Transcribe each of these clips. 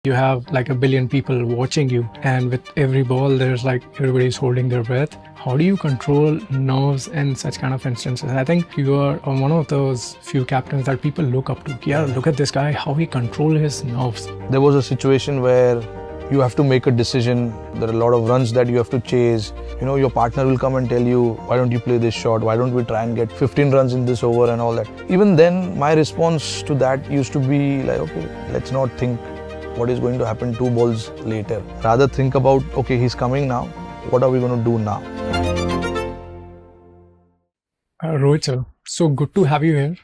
You have like a billion people watching you, and with every ball, there's like everybody's holding their breath. How do you control nerves in such kind of instances? I think you are one of those few captains that people look up to. Yeah, look at this guy, how he controls his nerves. There was a situation where you have to make a decision. There are a lot of runs that you have to chase. Your partner will come and tell you, why don't you play this shot? Why don't we try and get 15 runs in this over and all that? Even then, my response to that used to be like, okay, let's not think what is going to happen 2 balls later. Rather think about, okay, he's coming now. What are we going to do now? Rohit sir, so good to have you here.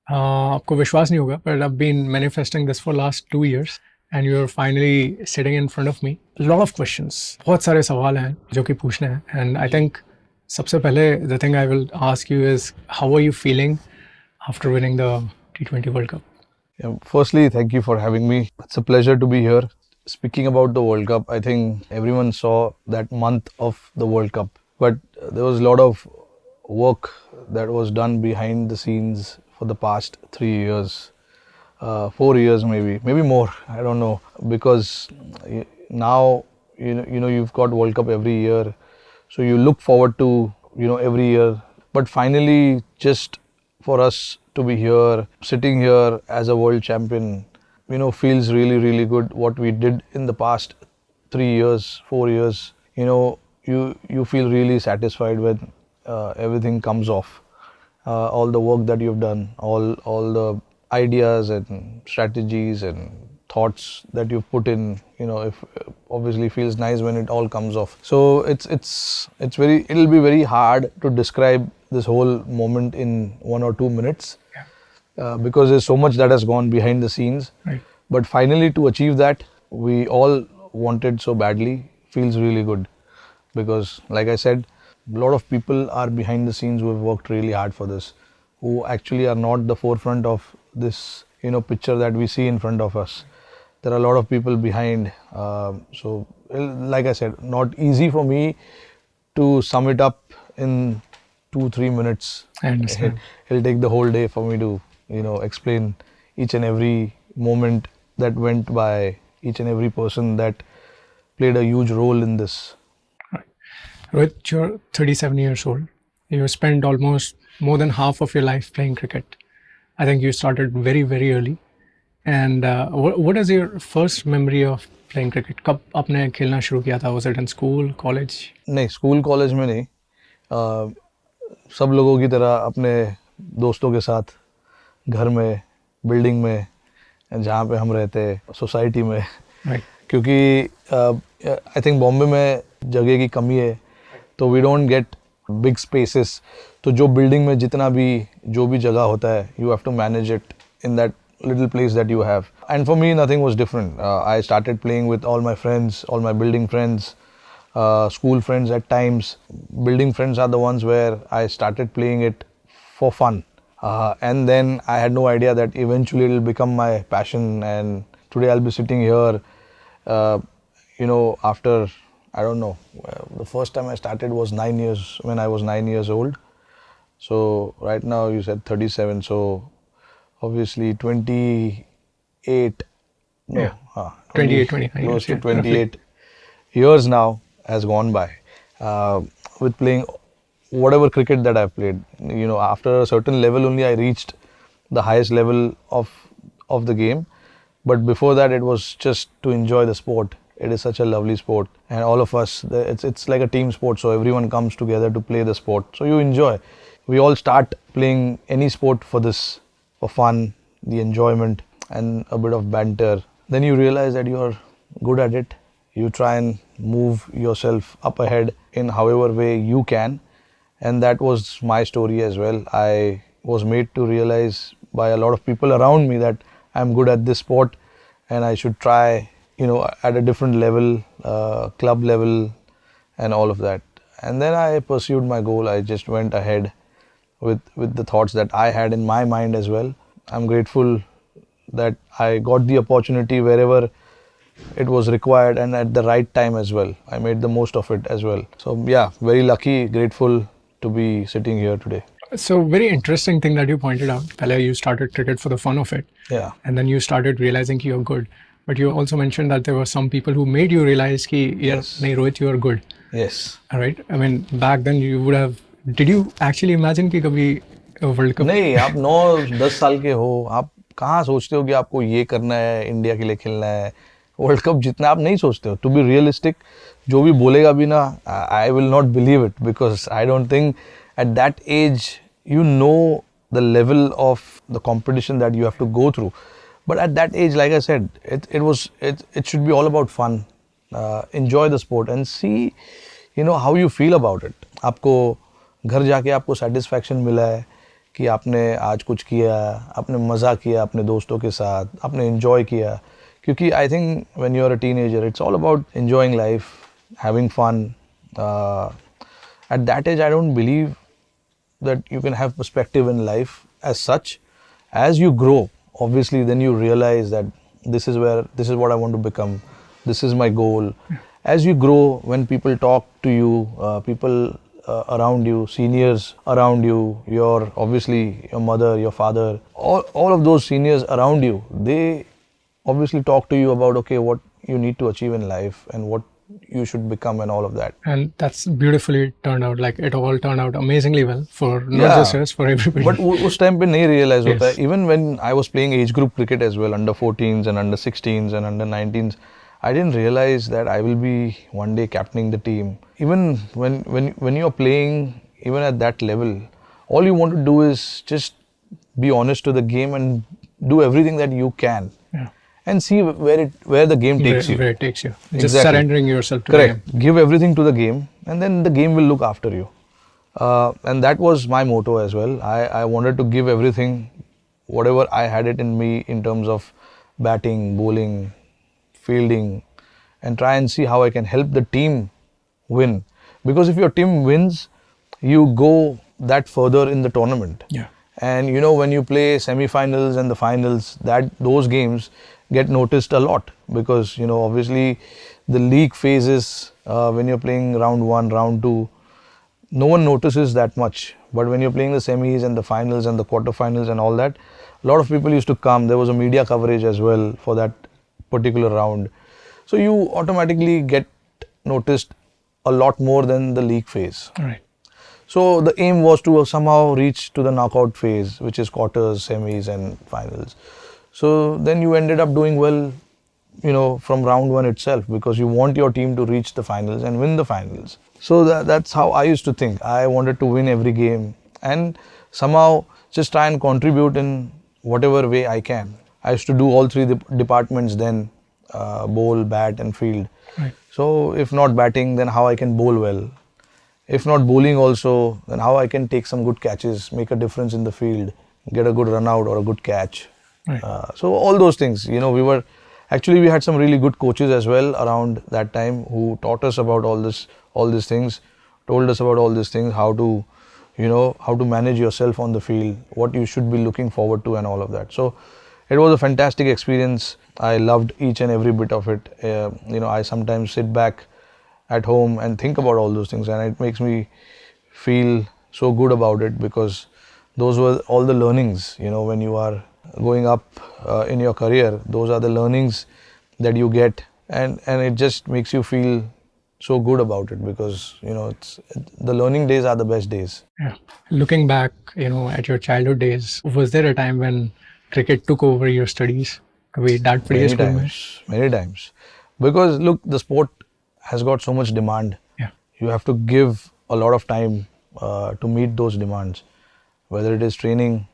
आपको विश्वास नहीं होगा, but I've been manifesting this for last 2 years. And you're finally sitting in front of me. A lot of questions. बहुत सारे सवाल हैं जो कि पूछने हैं. And I think सबसे पहले the thing I will ask you is how are you feeling after winning the T20 World Cup? Yeah, firstly, thank you for having me. It's a pleasure to be here. Speaking about the World Cup, I think everyone saw that month of the World Cup. But there was a lot of work that was done behind the scenes for the past 3 years. 4 years maybe more, I don't know, because now you've got World Cup every year, so you look forward to every year, but finally just for us to be here, sitting here as a world champion, feels really good. What we did in the past 3 years, 4 years, you feel really satisfied when everything comes off. All the work that you've done, all the ideas and strategies and thoughts that you've put in, if obviously feels nice when it all comes off. So it'll be very hard to describe this whole moment in 1 or 2 minutes. Because there's so much that has gone behind the scenes. Right. But finally to achieve that, we all wanted so badly, feels really good. Because like I said, a lot of people are behind the scenes who have worked really hard for this, who actually are not the forefront of this picture that we see in front of us. There are a lot of people behind, so like I said, not easy for me to sum it up in 2-3 minutes. I understand. It'll take the whole day for me to explain each and every moment that went by, each and every person that played a huge role in this. Right. Rohit, you're 37 years old. You spent almost more than half of your life playing cricket. I think you started very early. And what is your first memory of playing cricket? कब आपने खेलना शुरू किया था? Was it in school, college? नहीं, school college में नहीं. सब लोगों की तरह अपने दोस्तों के साथ घर में, बिल्डिंग में, जहाँ पे हम रहते, सोसाइटी में. Right. क्योंकि आई थिंक बॉम्बे में जगह की कमी है, तो we don't get big spaces. तो जो बिल्डिंग में जितना भी जो भी जगह होता है, you have to manage it in that little place that you have. And for me, nothing was different. I started playing with all my friends, all my building friends, school friends at times. Building friends are the ones where I started playing it for fun. And then I had no idea that eventually it will become my passion. And today I'll be sitting here, after, I don't know, the first time I started was when I was 9 years old. So right now you said 37, so obviously 28, no, yeah. 28, 29 close years, to 28 years now has gone by with playing whatever cricket that I've played. After a certain level only I reached the highest level of the game. But before that, it was just to enjoy the sport. It is such a lovely sport, and all of us, it's like a team sport, so everyone comes together to play the sport. So you enjoy. We all start playing any sport for this, for fun, the enjoyment, and a bit of banter. Then you realize that you're good at it. You try and move yourself up ahead in however way you can. And that was my story as well. I was made to realize by a lot of people around me that I'm good at this sport and I should try, at a different level, club level and all of that. And then I pursued my goal. I just went ahead with the thoughts that I had in my mind as well. I'm grateful that I got the opportunity wherever it was required and at the right time as well. I made the most of it as well. So yeah, very lucky, grateful to be sitting here today. So very interesting thing that you pointed out. Pehले you started cricket for the fun of it. Yeah. And then you started realizing you're good. But you also mentioned that there were some people who made you realize कि यार Yes. नहीं Rohit, you are good. Yes. All right. I mean, back then you would have. Did you actually imagine कि कभी world cup? नहीं, आप 9-10 साल के हो, आप कहाँ सोचते हो कि आपको ये करना है, इंडिया के लिए खेलना है, वर्ल्ड कप जीतना आप नहीं सोचते हो. टू बी रियलिस्टिक, जो भी बोलेगा भी ना, I will not believe it, because I don't think at that age you know the level of the competition that you have to go through. But at that age, like I said, it should be all about fun. Enjoy the sport and see, how you feel about it. आपको घर जाके आपको satisfaction मिला है कि आपने आज कुछ किया, आपने मज़ा किया अपने दोस्तों के साथ, आपने enjoy किया. क्योंकि I think when you're a teenager, it's all about enjoying life, having fun. At that age, I don't believe that you can have perspective in life as such. As you grow, obviously, then you realize that this is what I want to become. This is my goal. As you grow, when people talk to you, people around you, seniors around you, obviously your mother, your father, all of those seniors around you, they obviously talk to you about, okay, what you need to achieve in life and what you should become and all of that. And that's beautifully turned out. Like it all turned out amazingly well for not just us, for everybody. But उस time पे नहीं realize होता है. Yes. Even when I was playing age group cricket as well, under 14s and under 16s and under 19s, I didn't realize that I will be one day captaining the team. Even when you're playing, even at that level, all you want to do is just be honest to the game and do everything that you can. Yeah. And see where the game takes you. Where it takes you. Just Exactly. surrendering yourself to Correct. the game. Give everything to the game, and then the game will look after you. And that was my motto as well. I wanted to give everything, whatever I had it in me in terms of batting, bowling, fielding, and try and see how I can help the team win. Because if your team wins, you go that further in the tournament. Yeah. And when you play semi-finals and the finals, those games get noticed a lot, because obviously the league phases, when you're playing round 1, round 2, no one notices that much. But when you're playing the semis and the finals and the quarterfinals and all that, a lot of people used to come. There was a media coverage as well for that particular round, so you automatically get noticed a lot more than the league phase. All right. So the aim was to somehow reach to the knockout phase, which is quarters, semis and finals. So then you ended up doing well, from round 1 itself, because you want your team to reach the finals and win the finals. So that's how I used to think. I wanted to win every game and somehow just try and contribute in whatever way I can. I used to do all 3 departments then, bowl, bat and field. Right. So if not batting, then how I can bowl well. If not bowling also, then how I can take some good catches, make a difference in the field, get a good run out or a good catch. Right. So all those things, we had some really good coaches as well around that time who taught us about all these things, told us about all these things, how to manage yourself on the field, what you should be looking forward to and all of that. So it was a fantastic experience. I loved each and every bit of it. I sometimes sit back at home and think about all those things, and it makes me feel so good about it, because those were all the learnings, when you are going up in your career. Those are the learnings that you get, and it just makes you feel so good about it, because the learning days are the best days. Yeah. Looking back, at your childhood days, was there a time when cricket took over your studies? कभी डांट पड़ी है school में? Many times. Because look, the sport has got so much demand. Yeah. You have to give a lot of time to meet those demands, whether it is training,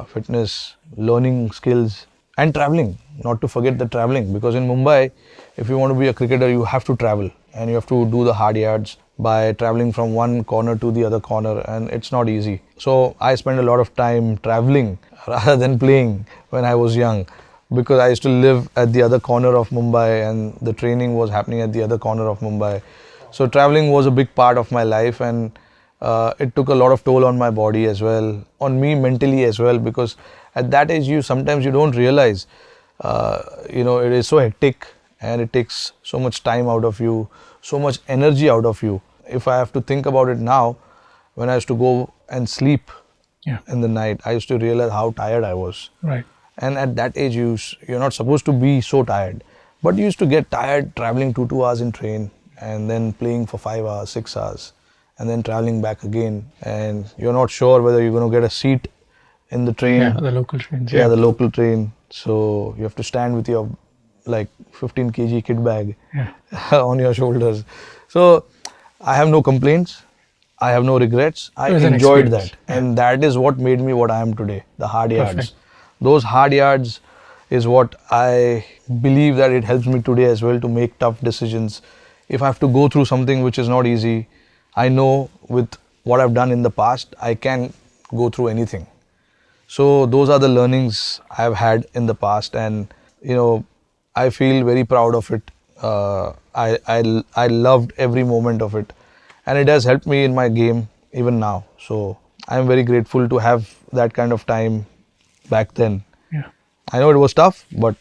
fitness, learning skills, and traveling. Not to forget the traveling, because in Mumbai, if you want to be a cricketer, you have to travel, and you have to do the hard yards by traveling from one corner to the other corner, and it's not easy. So I spent a lot of time traveling rather than playing when I was young, because I used to live at the other corner of Mumbai and the training was happening at the other corner of Mumbai. So traveling was a big part of my life, and it took a lot of toll on my body as well, on me mentally as well, because at that age sometimes you don't realize, it is so hectic and it takes so much time out of you, so much energy out of you. If I have to think about it now, when I used to go and sleep in the night, I used to realize how tired I was. Right. And at that age, you're not supposed to be so tired. But you used to get tired traveling 2 hours in train and then playing for 5 hours, 6 hours, and then traveling back again. And you're not sure whether you're going to get a seat in the train. Yeah, the local trains. Yeah, the local train. So you have to stand with your like 15 kg kit bag on your shoulders. So I have no complaints. I have no regrets. I It was an enjoyed experience. that. And that is what made me what I am today. The hard yards. Perfect. Those hard yards is what I believe that it helps me today as well to make tough decisions. If I have to go through something which is not easy, I know with what I've done in the past, I can go through anything. So those are the learnings I've had in the past, and I feel very proud of it. I loved every moment of it, and it has helped me in my game even now. So I'm very grateful to have that kind of time back then. Yeah. I know it was tough, but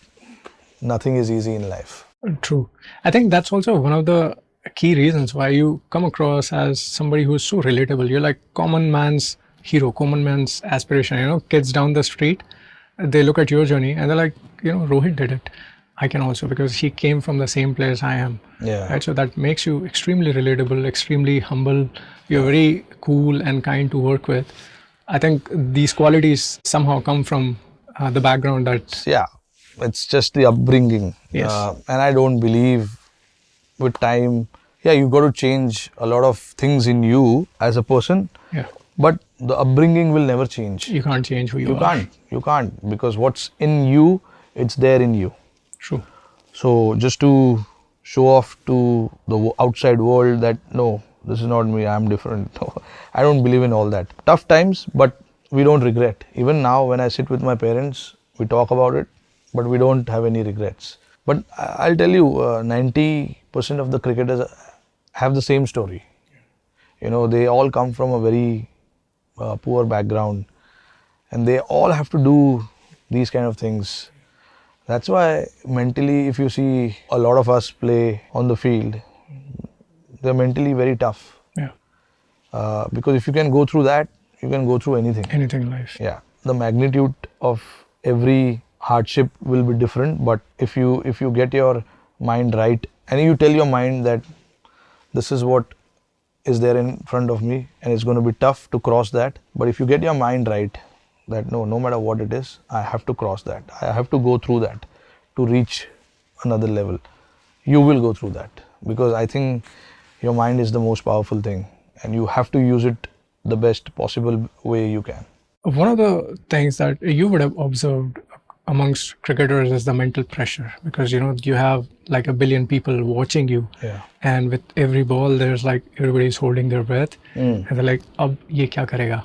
nothing is easy in life. True. I think that's also one of the key reasons why you come across as somebody who's so relatable. You're like common man's hero, common man's aspiration. Kids down the street, they look at your journey and they're like, Rohit did it. I can also, because he came from the same place I am. Yeah. Right. So that makes you extremely relatable, extremely humble. You're very cool and kind to work with. I think these qualities somehow come from the background that. Yeah, it's just the upbringing. Yes. And I don't believe with time, you got to change a lot of things in you as a person. Yeah. But the upbringing will never change. You can't change who you are. You can't, because what's in you, it's there in you. True. So just to show off to the outside world that no, this is not me, I'm different. No, I don't believe in all that. Tough times, but we don't regret. Even now when I sit with my parents, we talk about it, but we don't have any regrets. But I'll tell you, 90% of the cricketers have the same story. They all come from a very poor background, and they all have to do these kind of things. That's why mentally, if you see a lot of us play on the field, they're mentally very tough. Yeah. Because if you can go through that, you can go through anything. Anything in life. Yeah. The magnitude of every hardship will be different, but if you get your mind right and you tell your mind that this is what is there in front of me and it's going to be tough to cross that, but if you get your mind right that no matter what it is, I have to cross that, I have to go through that to reach another level, you will go through that, because I think your mind is the most powerful thing and you have to use it the best possible way you can. One of the things that you would have observed amongst cricketers is the mental pressure, because you have like a billion people watching you, and with every ball there's like everybody's holding their breath, and they're like, "Ab ye kya karega?"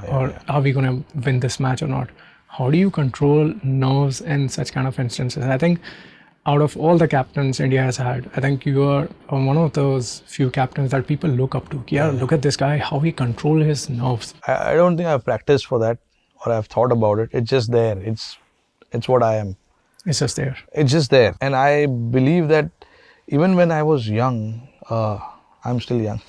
Or are we gonna win this match or not? How do you control nerves in such kind of instances? I think out of all the captains India has had, I think you are one of those few captains that people look up to. Yeah, look at this guy, how he controls his nerves. I don't think I've practiced for that or I've thought about it. It's just there. It's what I am. It's just there. It's just there. And I believe that even when I was young, I'm still young.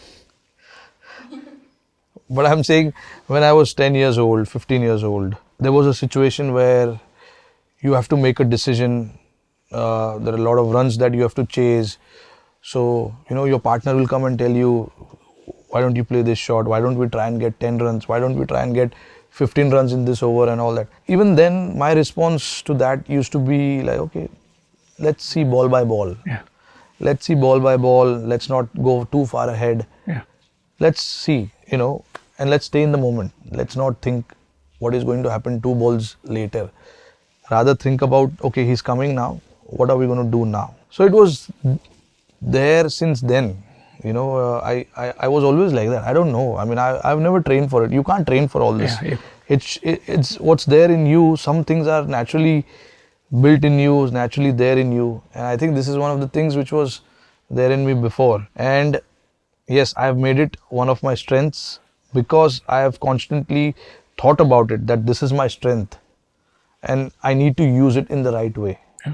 But I'm saying when I was 10 years old, 15 years old, there was a situation where you have to make a decision. There are a lot of runs that you have to chase. So, your partner will come and tell you, why don't you play this shot? Why don't we try and get 10 runs? Why don't we try and get 15 runs in this over and all that? Even then, my response to that used to be like, okay, let's see ball by ball. Yeah. Let's see ball by ball. Let's not go too far ahead. Yeah. Let's see, and let's stay in the moment. Let's not think what is going to happen 2 balls later. Rather think about, okay, he's coming now. What are we going to do now? So it was there since then. I was always like that. I don't know. I mean, I've never trained for it. You can't train for all this. Yeah. It's what's there in you. Some things are naturally built in you, naturally there in you. And I think this is one of the things which was there in me before. And yes, I have made it one of my strengths because I have constantly thought about it, that this is my strength and I need to use it in the right way. Yeah.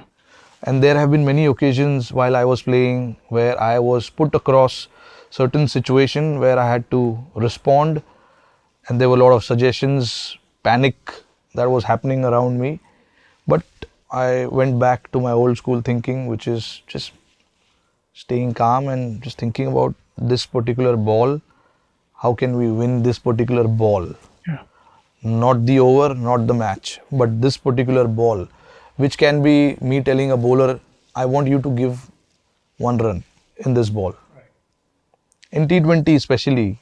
And there have been many occasions while I was playing where I was put across certain situation where I had to respond, and there were a lot of suggestions, panic that was happening around me. But I went back to my old school thinking, which is just staying calm and just thinking about this particular ball. How can we win this particular ball? Yeah. Not the over, not the match, but this particular ball, which can be me telling a bowler, I want you to give 1 run in this ball. In T20 especially,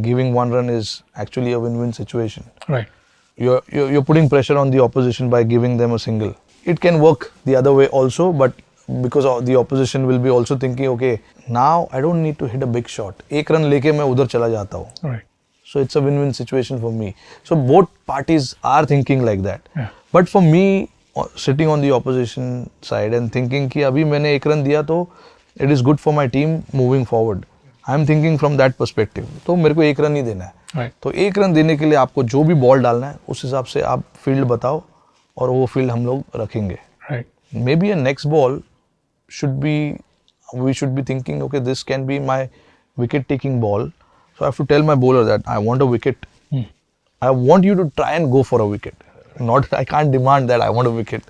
giving 1 run is actually a win-win situation. Right. You're putting pressure on the opposition by giving them a single. It can work the other way also, but because the opposition will be also thinking, okay, now I don't need to hit a big shot. 1 run लेके मैं उधर चला जाता हूँ. Right. So it's a win-win situation for me. So both parties are thinking like that. Yeah. But for me, sitting on the opposition side and thinking कि अभी मैंने 1 run दिया तो it is good for my team moving forward. I am thinking from that perspective. तो मेरे को 1 run ही देना है. Right. तो 1 run देने के लिए आपको जो भी बॉल डालना है उस हिसाब से आप फील्ड बताओ और वो फील्ड हम लोग रखेंगे. Right. Maybe a next ball we should be thinking, okay, this can be my wicket taking ball. So I have to tell my bowler that I want a wicket. I want you to try and go for a wicket. I can't demand that I want a wicket,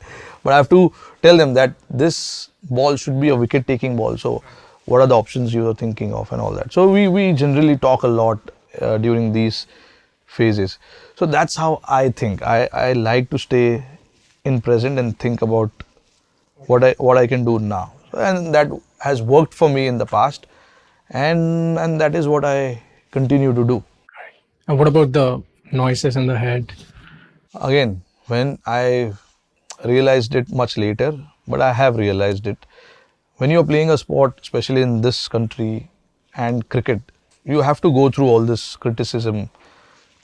but I have to tell them that this ball should be a wicket taking ball. So what are the options you are thinking of and all that. So we generally talk a lot during these phases. So that's how I think. I like to stay in present and think about what I can do now. And that has worked for me in the past, and that is what I continue to do. And what about the noises in the head? Again, when I realized it much later, but I have realized it. When you're playing a sport, especially in this country and cricket, you have to go through all this criticism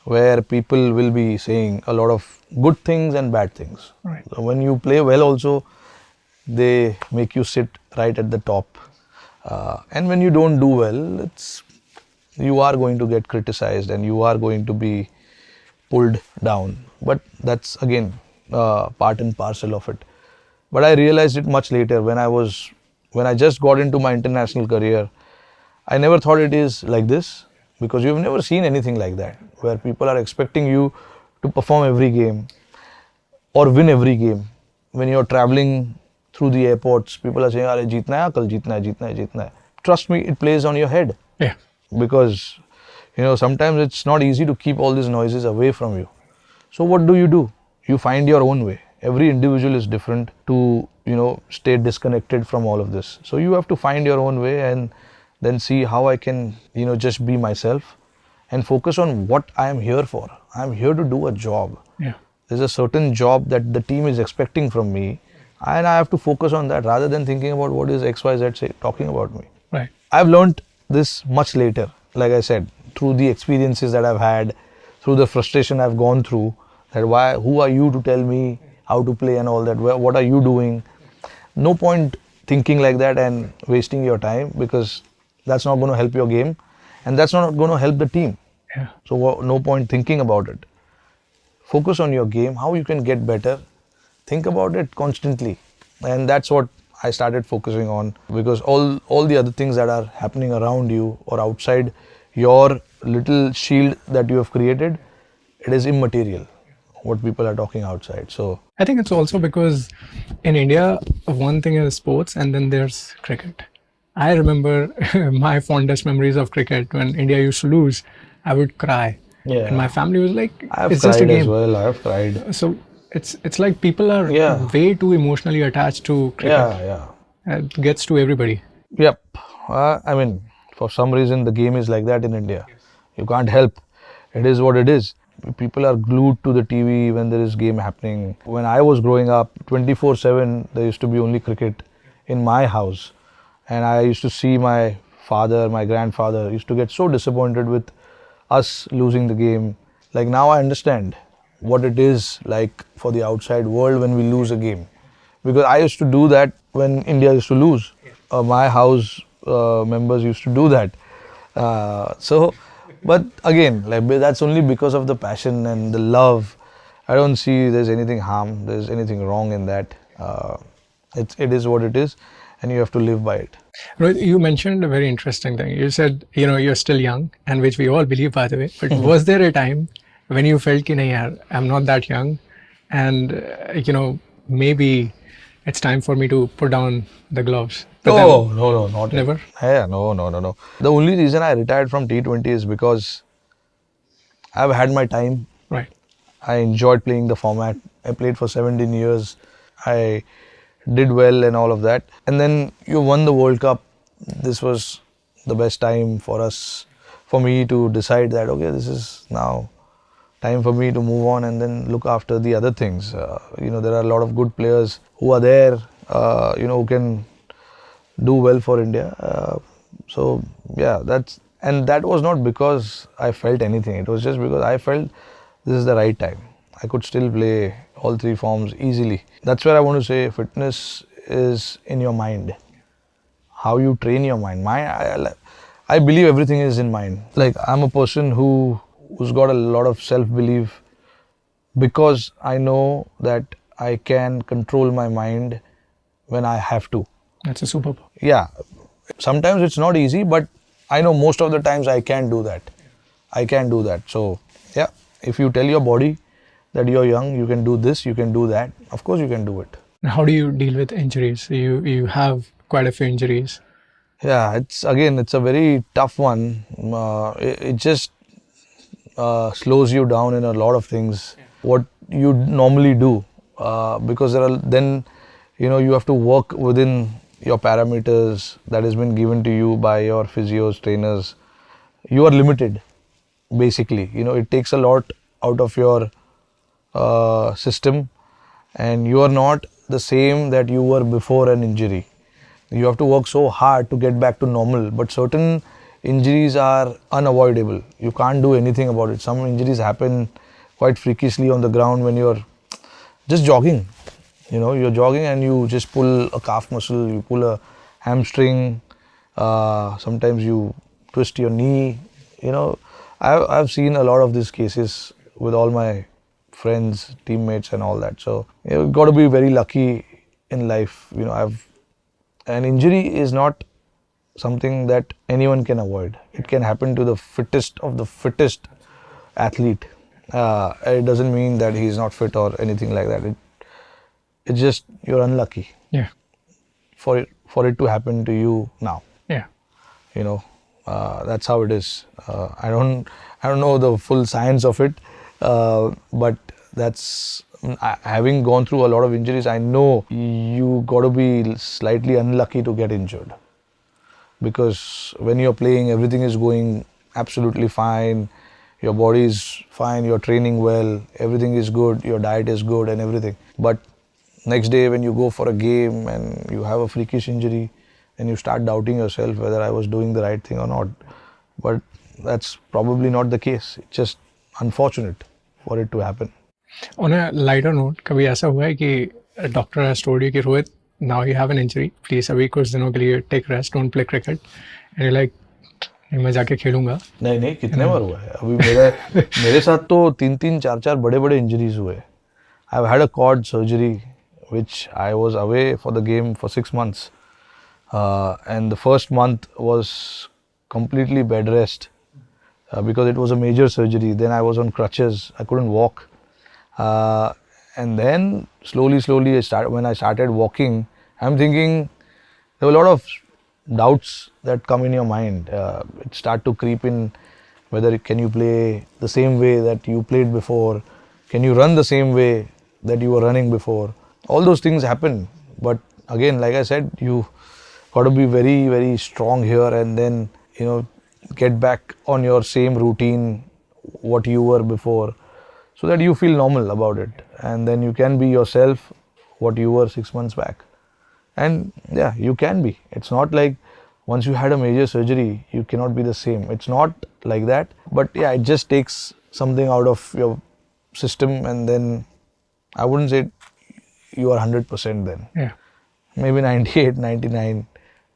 where people will be saying a lot of good things and bad things. Right. So when you play well also, they make you sit right at the top. And when you don't do well, you are going to get criticized and you are going to be pulled down. But that's again part and parcel of it. But I realized it much later when I just got into my international career. I never thought it is like this, because you've never seen anything like that, where people are expecting you to perform every game or win every game. When you're traveling through the airports, people are saying, "Arey, jeetna hai, kal jeetna hai, jeetna hai, jeetna hai." Trust me, it plays on your head. Yeah. Because sometimes it's not easy to keep all these noises away from you. So what do? You find your own way. Every individual is different to stay disconnected from all of this. So you have to find your own way and then see how I can just be myself and focus on what I am here for. I am here to do a job. Yeah. There's a certain job that the team is expecting from me, and I have to focus on that rather than thinking about what is XYZ talking about me. Right. I've learned this much later, like I said, through the experiences that I've had, through the frustration I've gone through, that who are you to tell me how to play and all that, what are you doing? No point thinking like that and wasting your time, because that's not going to help your game and that's not going to help the team. Yeah. So no point thinking about it. Focus on your game, how you can get better. Think about it constantly, and that's what I started focusing on, because all the other things that are happening around you or outside your little shield that you have created, it is immaterial what people are talking outside. So I think it's also because in India, one thing is sports and then there's cricket. I remember my fondest memories of cricket. When India used to lose, I would cry. Yeah. And my family was like, I have it's cried just a game. as well. I have cried. So it's like people are way too emotionally attached to cricket. Yeah. It gets to everybody. Yep. I mean, for some reason the game is like that in India. You can't help. It is what it is. People are glued to the TV when there is game happening. When I was growing up, 24/7 there used to be only cricket in my house, and I used to see my father, my grandfather used to get so disappointed with us losing the game. Like now I understand what it is like for the outside world when we lose a game, because I used to do that when India used to lose. My house members used to do that. But again, like that's only because of the passion and the love. I don't see there's anything harm, there's anything wrong in that. It is what it is, and you have to live by it. Rohit, you mentioned a very interesting thing. You said, you're still young, and which we all believe, by the way. But was there a time when you felt, nahi yaar, I'm not that young, and maybe it's time for me to put down the gloves? But No, not yet. Never? Yeah, no. The only reason I retired from T20 is because I've had my time. Right. I enjoyed playing the format. I played for 17 years. I did well and all of that. And then you won the World Cup. This was the best time for us, for me to decide that, okay, this is now time for me to move on and then look after the other things. There are a lot of good players who are there, who can do well for India. So yeah, that was not because I felt anything. It was just because I felt this is the right time. I could still play all three forms easily. That's where I want to say fitness is in your mind. How you train your mind. I believe everything is in mind. Like I'm a person who's got a lot of self-belief because I know that I can control my mind when I have to. That's a superpower. Yeah, sometimes it's not easy, but I know most of the times I can do that. I can do that. So yeah, if you tell your body that you're young, you can do this, you can do that, of course you can do it. How do you deal with injuries? You have quite a few injuries. Yeah, it's a very tough one. It just slows you down in a lot of things. What you normally do, because you have to work within your parameters that has been given to you by your physios, trainers. You are limited, basically. It takes a lot out of your system, and you are not the same that you were before an injury. You have to work so hard to get back to normal, but certain injuries are unavoidable. You can't do anything about it. Some injuries happen quite freakishly on the ground when you're just jogging. You're jogging and you just pull a calf muscle, you pull a hamstring, sometimes you twist your knee. I've seen a lot of these cases with all my friends, teammates and all that. So you've got to be very lucky in life. An injury is not something that anyone can avoid. It can happen to the fittest of the fittest athlete. It doesn't mean that he's not fit or anything like that. It's just you're unlucky. Yeah. For it to happen to you now. Yeah. That's how it is. I don't know the full science of it, but that's having gone through a lot of injuries. I know you got to be slightly unlucky to get injured, because when you're playing, everything is going absolutely fine. Your body is fine. You're training well. Everything is good. Your diet is good and everything. But next day when you go for a game and you have a freakish injury, and you start doubting yourself whether I was doing the right thing or not. But that's probably not the case. It's just unfortunate for it to happen. On a lighter note, कभी ऐसा हुआ है कि doctor has told you कि Rohit, now you have an injury, please अभी कुछ दिनों के लिए take rest, don't play cricket, and you're like, नहीं मैं जाके खेलूंगा. नहीं कितने बार हुआ है. अभी मेरे साथ तो 3-4 बड़े इंजरीज हुए. I've had a cord surgery which I was away for the game for 6 months. And the first month was completely bed rest because it was a major surgery. Then I was on crutches. I couldn't walk. And then slowly when I started walking, I'm thinking there were a lot of doubts that come in your mind. It start to creep in whether can you play the same way that you played before? Can you run the same way that you were running before? All those things happen. But again, like I said, you got to be very, very strong here and then, get back on your same routine, what you were before, so that you feel normal about it. And then you can be yourself, what you were 6 months back. And yeah, you can be. It's not like once you had a major surgery, you cannot be the same. It's not like that. But yeah, it just takes something out of your system, and then I wouldn't say you are 100% then. Yeah. Maybe 98, 99.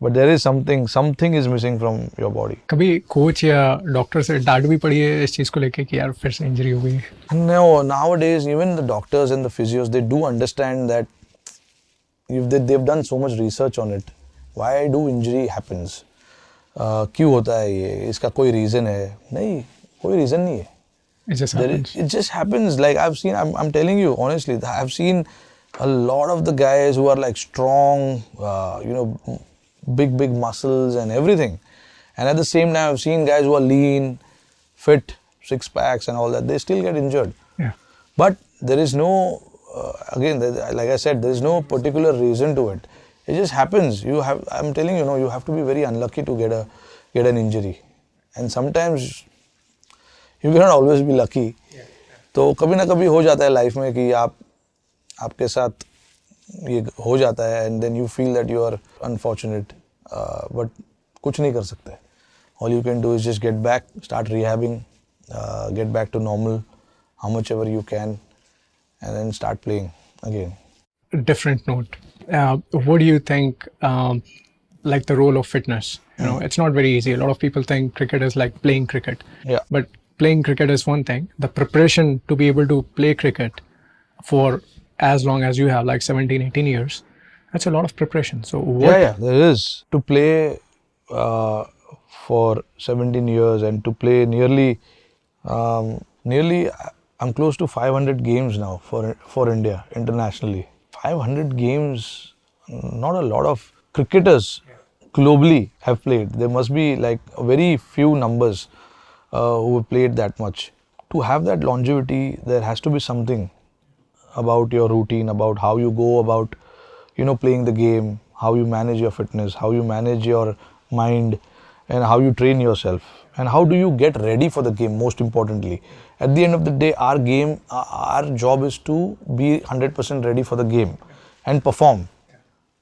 But there is something is missing from your body. कभी coach या doctor से डांट भी पड़ी है इस चीज को लेके कि यार फिर से इंजरी हो गई? No, nowadays even the doctors and the physios, they do understand that if they've done so much research on it. Why do injury happens? क्यों होता है ये? इसका कोई reason है? नहीं, कोई reason नहीं है. It just happens. It just happens. Like I'm telling you honestly, I've seen a lot of the guys who are like strong, big muscles and everything. And at the same time, I've seen guys who are lean, fit, six packs and all that. They still get injured. Yeah. But there is no, like I said, there is no particular reason to it. It just happens. I'm telling you, you have to be very unlucky to get an injury. And sometimes you cannot always be lucky. तो कभी ना कभी हो जाता है life में कि आपके साथ ये हो जाता है and then you feel that you are unfortunate, but कुछ नहीं कर सकते. All you can do is just get back, start rehabbing, get back to normal, how much ever you can, and then start playing again. Different note. What do you think, like the role of fitness? It's not very easy. A lot of people think cricket is like playing cricket. Yeah. But playing cricket is one thing. The preparation to be able to play cricket for as long as you have, like 17, 18 years, that's a lot of preparation. So what? Yeah, there is. To play for 17 years and to play nearly, I'm close to 500 games now for India internationally. 500 games, not a lot of cricketers globally have played. There must be like very few numbers who have played that much. To have that longevity, there has to be something about your routine, about how you go about, playing the game, how you manage your fitness, how you manage your mind, and how you train yourself, and how do you get ready for the game. Most importantly, at the end of the day, our job is to be 100% ready for the game and perform,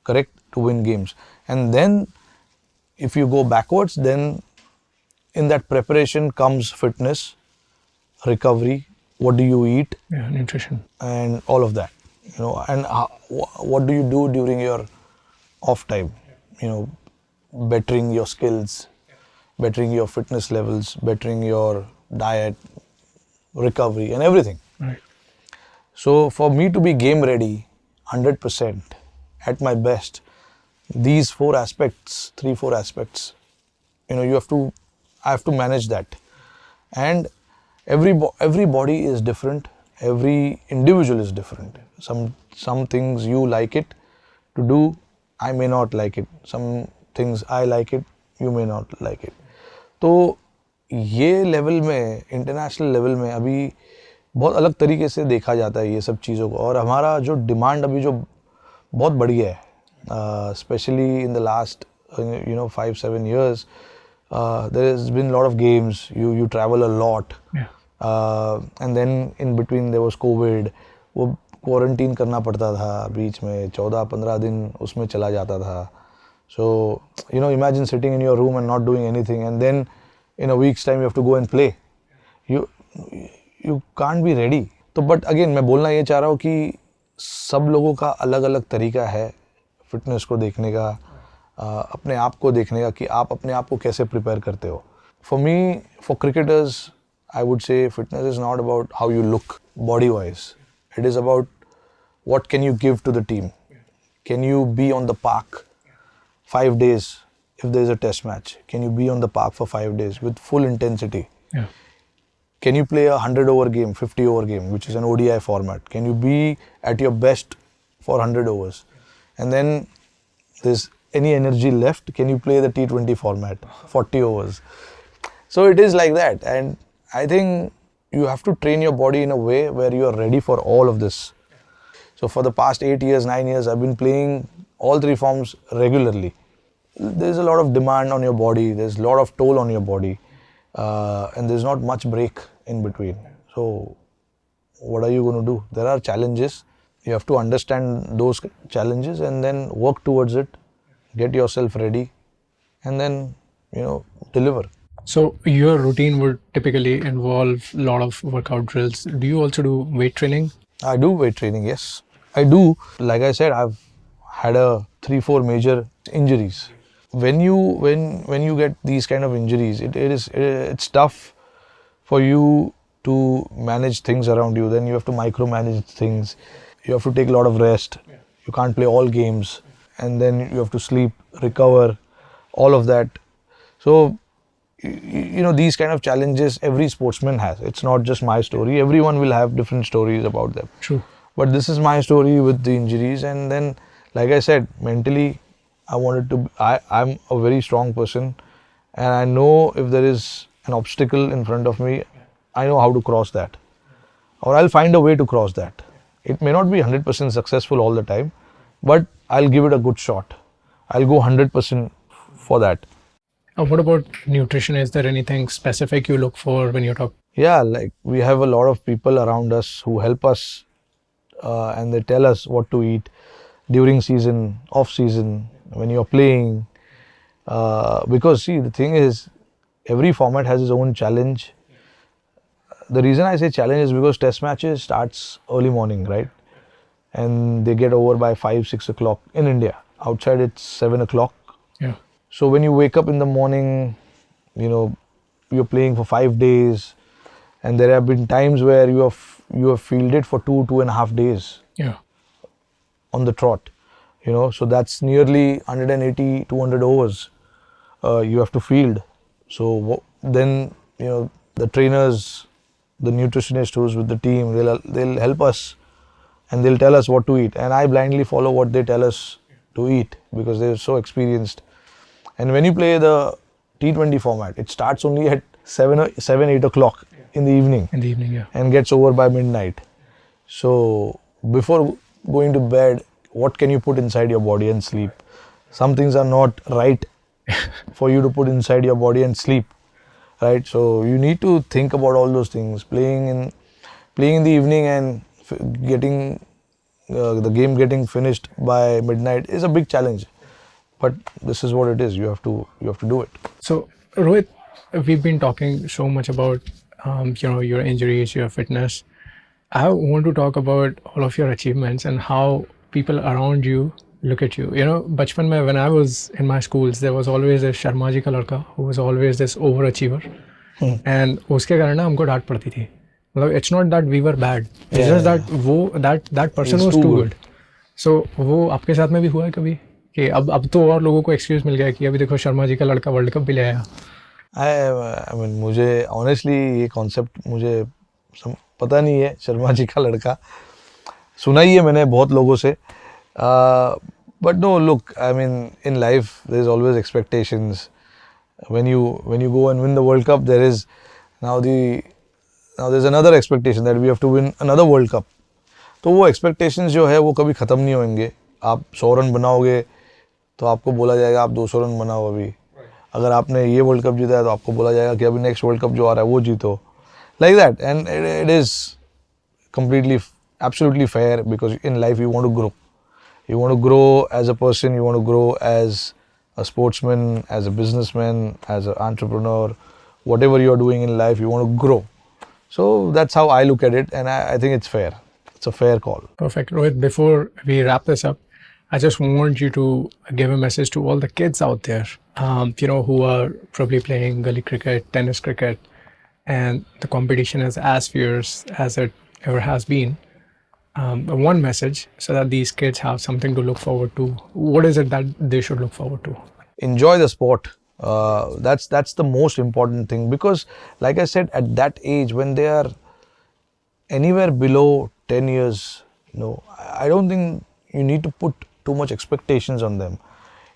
correct, to win games. And then if you go backwards, then in that preparation comes fitness, recovery, what do you eat, Nutrition, and all of that, and what do you do during your off time, bettering your skills, bettering your fitness levels, bettering your diet, recovery and everything. right? So for me to be game ready 100% at my best, these 4 aspects, 3-4 aspects, I have to manage that. And every body is different, every individual is different. Some things you like it to do, I may not like it. Some things I like it, you may not like it. तो ये level में, international level में अभी बहुत अलग तरीके से देखा जाता है ये सब चीज़ों को. और हमारा जो डिमांड अभी जो बहुत बढ़ गया है, specially in the last 5-7 years, there has been a lot of games, you travel a lot, and then in between there was COVID, वो क्वारंटीन करना पड़ता था बीच में, 14-15 दिन उसमें चला जाता था. So, imagine sitting in your room and not doing anything, and then in a week's time you have to go and play. You can't be ready. तो but again मैं बोलना ये चाह रहा हूँ कि सब लोगों का अलग अलग तरीका है फिटनेस को देखने का, अपने आप को देखने का कि आप अपने आप को कैसे प्रिपेयर करते हो. For me, for cricketers, I would say fitness is not about how you look body-wise. It is about what can you give to the team. Can you be on the park 5 days if there is a test match? Can you be on the park for 5 days with full intensity? Yeah. Can you play a 100-over game, 50-over game, which is an ODI format? Can you be at your best for 100 overs? And then there's any energy left, can you play the T20 format, 40 overs? So it is like that. And I think you have to train your body in a way where you are ready for all of this. So for the past 8 years, 9 years, I've been playing all 3 forms regularly. There's a lot of demand on your body, there's a lot of toll on your body, and there's not much break in between. So what are you going to do? There are challenges. You have to understand those challenges and then work towards it, get yourself ready, and then, deliver. So your routine would typically involve a lot of workout drills. Do you also do weight training? I do weight training, yes. I do. Like I said, I've had 3-4 major injuries. When you get these kind of injuries, it's tough for you to manage things around you. Then you have to micromanage things. You have to take a lot of rest. You can't play all games. And then you have to sleep, recover, all of that. So, these kind of challenges every sportsman has. It's not just my story. Everyone will have different stories about them. True. But this is my story with the injuries. And then, like I said, mentally, I wanted to. I'm a very strong person, and I know if there is an obstacle in front of me, I know how to cross that, or I'll find a way to cross that. It may not be 100% successful all the time, but I'll give it a good shot. I'll go 100% for that. What about nutrition? Is there anything specific you look for when you talk? Yeah, like we have a lot of people around us who help us, and they tell us what to eat during season, off season, when you're playing. Because see, the thing is, every format has its own challenge. The reason I say challenge is because test matches starts early morning, right? And they get over by 5, 6 o'clock in India. Outside it's 7 o'clock. Yeah. So when you wake up in the morning, you know, you're playing for 5 days, and there have been times where you have fielded for 2.5 days Yeah. on the trot, you know, so that's nearly 180, 200 overs you have to field. So then, you know, the trainers, the nutritionist who's with the team, they'll help us, and they'll tell us what to eat, and I blindly follow what they tell us to eat because they're so experienced. And when you play the T20 format, it starts only at 8 o'clock in the evening In the evening, yeah. and gets over by midnight. So before going to bed, what can you put inside your body and sleep? Some things are not right for you to put inside your body and sleep, right? So you need to think about all those things. Playing in the evening and getting the game getting finished by midnight is a big challenge. But this is what it is. You have to do it. So, Rohit, we've been talking so much about your injuries, your fitness. I want to talk about all of your achievements and how people around you look at you. You know, bachpan mein, when I was in my schools, there was always this Sharma ji ka ladka who was always this overachiever, and उसके कारण ना हमको डांट पड़ती थी. मतलब it's not that we were bad. It's just that that person was too good. So वो आपके साथ में भी हुआ है कभी कि अब तो और लोगों को एक्सक्यूज मिल गया कि अभी देखो शर्मा जी का लड़का वर्ल्ड कप भी ले आया. I mean, मुझे ऑनेस्टली ये कॉन्सेप्ट मुझे पता नहीं है. शर्मा जी का लड़का सुना ही है मैंने बहुत लोगों से. But no, look, I mean, in life there is always expectations. When you go and win the World Cup, there is now there's another expectation that we have to win another World Cup. तो वो expectations जो है वो कभी ख़त्म नहीं होंगे. आप 100 रन बनाओगे तो आपको बोला जाएगा आप 200 रन बनाओ अभी. अगर आपने ये वर्ल्ड कप जीता है तो आपको बोला जाएगा कि अभी नेक्स्ट वर्ल्ड कप जो आ रहा है वो जीतो. Like that, and it is completely, absolutely fair because in life you want to grow. You want to grow as a person, you want to grow as a sportsman, as a businessman, as an entrepreneur. Whatever you're doing in life, you want to grow. So that's how I look at it, and I think it's fair. It's a fair call. Perfect. Rohit, before we wrap this up, I just want you to give a message to all the kids out there, who are probably playing gully cricket, tennis cricket, and the competition is as fierce as it ever has been. One message so that these kids have something to look forward to. What is it that they should look forward to? Enjoy the sport. That's the most important thing because, like I said, at that age when they are anywhere below 10 years, I don't think you need to put too much expectations on them.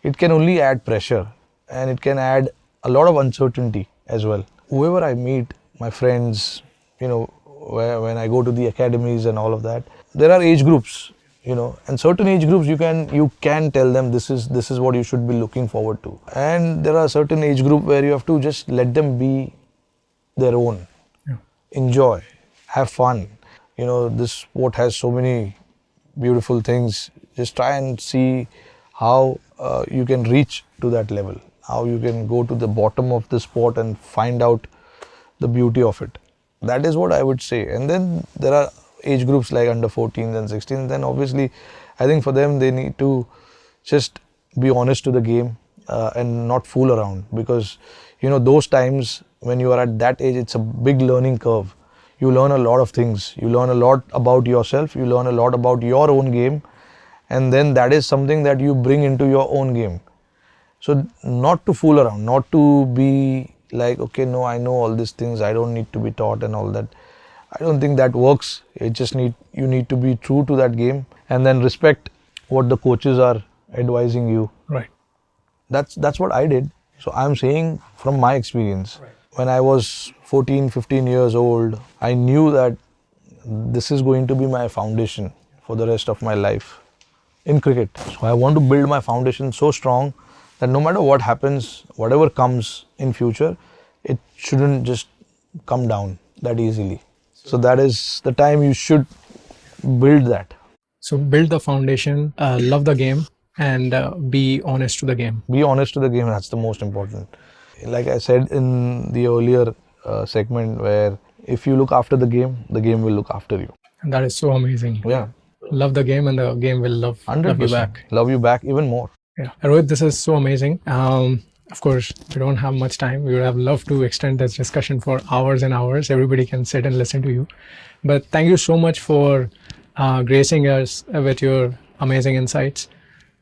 It can only add pressure and it can add a lot of uncertainty as well. Whoever I meet, my friends, when I go to the academies and all of that, there are age groups, and certain age groups you can tell them this is what you should be looking forward to. And there are certain age group where you have to just let them be their own. Yeah. Enjoy, have fun. This sport has so many beautiful things. Just try and see how you can reach to that level, how you can go to the bottom of the sport and find out the beauty of it. That is what I would say. And then there are age groups like under 14s and 16s. Then obviously, I think for them they need to just be honest to the game and not fool around because those times when you are at that age, it's a big learning curve. You learn a lot of things. You learn a lot about yourself. You learn a lot about your own game, and then that is something that you bring into your own game. So not to fool around, not to be like, okay, no, I know all these things, I don't need to be taught and all that. I don't think that works. You need to be true to that game and then respect what the coaches are advising you. Right. That's what I did. So I'm saying from my experience, when I was 14, 15 years old, I knew that this is going to be my foundation for the rest of my life in cricket. So I want to build my foundation so strong that no matter what happens, whatever comes in future, it shouldn't just come down that easily. So that is the time you should build that. So build the foundation, love the game, and be honest to the game. Be honest to the game, that's the most important. Like I said in the earlier segment, where if you look after the game will look after you. And that is so amazing. Yeah, Love the game, and the game will love 100%. you back. Love you back even more. Yeah. Rohit, this is so amazing. Of course, we don't have much time. We would have loved to extend this discussion for hours and hours. Everybody can sit and listen to you. But thank you so much for gracing us with your amazing insights.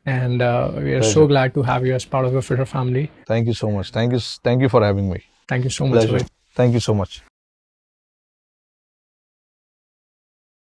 And we are so glad to have you as part of the Fitter family. Thank you so much. Thank you for having me. Thank you so much, Pleasure. Rohit. Thank you so much.